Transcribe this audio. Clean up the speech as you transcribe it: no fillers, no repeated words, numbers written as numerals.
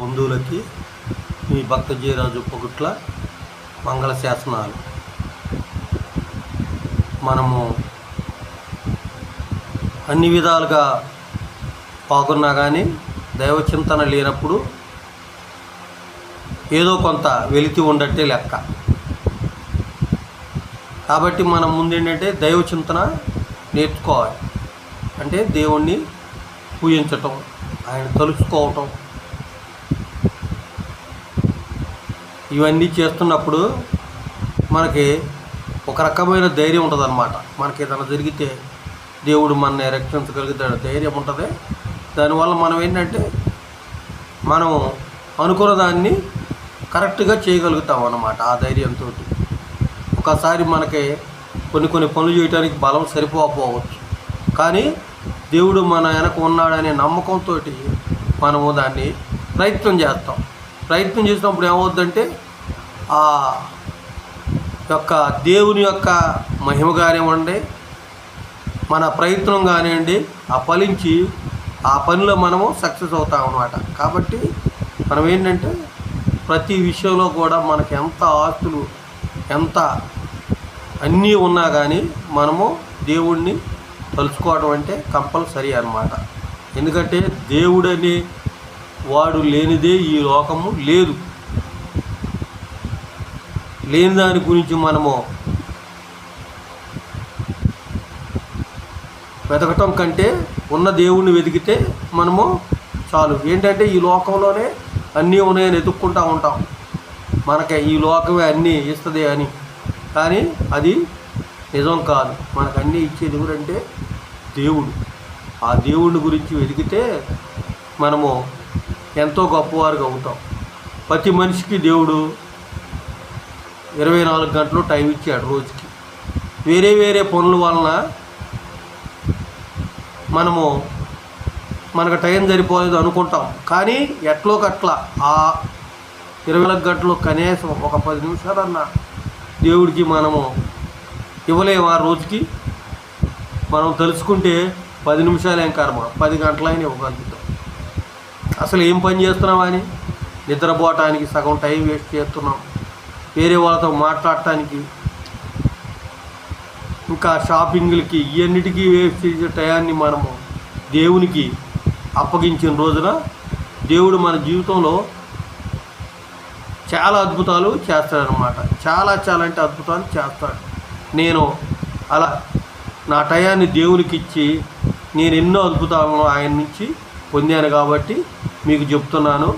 బంధువులకి మీ భక్త జయరాజు పొగుట్ల మంగళ శాసనాలు. మనము అన్ని విధాలుగా పాల్గొన్నా కానీ దైవ చింతన లేనప్పుడు ఏదో కొంత వెలితి ఉండట్టే లెక్క. కాబట్టి మనం ముందేంటంటే దైవ చింతన నేర్చుకోవాలి. అంటే దేవుణ్ణి పూజించటం, ఆయన తలుచుకోవటం, ఇవన్నీ చేస్తున్నప్పుడు మనకి ఒక రకమైన ధైర్యం ఉంటుంది అన్నమాట. మనకి ఏదైనా జరిగితే దేవుడు మనని రక్షించగలుగుతాడు ధైర్యం ఉంటుంది. దానివల్ల మనం ఏంటంటే మనం అనుకున్న దాన్ని కరెక్ట్గా చేయగలుగుతాం అన్నమాట. ఆ ధైర్యంతో ఒకసారి మనకి కొన్ని పనులు చేయడానికి బలం సరిపోకపోవచ్చు, కానీ దేవుడు మన వెనక ఉన్నాడనే నమ్మకంతో మనము దాన్ని ప్రయత్నం చేస్తాం. ప్రయత్నం చేసినప్పుడు ఏమవుద్దంటే ఆ యొక్క దేవుని యొక్క మహిమ కానివ్వండి, మన ప్రయత్నం కానివ్వండి, ఆ ఫలించి ఆ పనిలో మనము సక్సెస్ అవుతాం అన్నమాట. కాబట్టి మనం ఏంటంటే ప్రతి విషయంలో కూడా మనకి ఎంత ఆస్తులు ఎంత అన్నీ ఉన్నా కానీ మనము దేవుణ్ణి తలుచుకోవడం అంటే కంపల్సరీ అన్నమాట. ఎందుకంటే దేవుడని వాడు లేనిదే ఈ లోకము లేదు. లేని దాని గురించి మనము వెతకటం కంటే ఉన్న దేవుణ్ణి వెతికితే మనము చాలు. ఏంటంటే ఈ లోకంలోనే అన్నీ ఉన్నాయని వెతుక్కుంటూ ఉంటాం, మనకి ఈ లోకమే అన్నీ ఇస్తుంది అని. కానీ అది నిజం కాదు. మనకు అన్నీ ఇచ్చేది ఎవరంటే దేవుడు. ఆ దేవుడి గురించి వెతికితే మనము ఎంతో గొప్పవారుగా అవుతాం. ప్రతి మనిషికి దేవుడు 24 గంటలు టైం ఇచ్చాడు రోజుకి. వేరే వేరే పనుల వలన మనకు టైం సరిపోలేదు అనుకుంటాం, కానీ ఎట్లోకట్లా ఆ 24 గంటలు కనీసం ఒక 10 నిమిషాలన్నా దేవుడికి మనము ఇవ్వలేము. ఆ రోజుకి మనం తెలుసుకుంటే 10 నిమిషాలు ఏం కర్మ, 10 గంటలైనా ఇవ్వగలుగుతాం. అసలు ఏం పని చేస్తున్నాం అని నిద్రపోవటానికి సగం టైం వేస్ట్ చేస్తున్నాం, వేరే వాళ్ళతో మాట్లాడటానికి, ఇంకా షాపింగ్లకి, ఇవన్నిటికీ వేస్ట్ చేసే టయాన్ని మనము దేవునికి అప్పగించిన రోజున దేవుడు మన జీవితంలో చాలా అద్భుతాలు చేస్తాడనమాట. చాలా అంటే అద్భుతాలు చేస్తాడు. నేను అలా నా టయాన్ని దేవునికి ఇచ్చి నేను ఎన్నో అద్భుతాలను ఆయన నుంచి పొందాను కాబట్టి మీకు చెప్తున్నాను.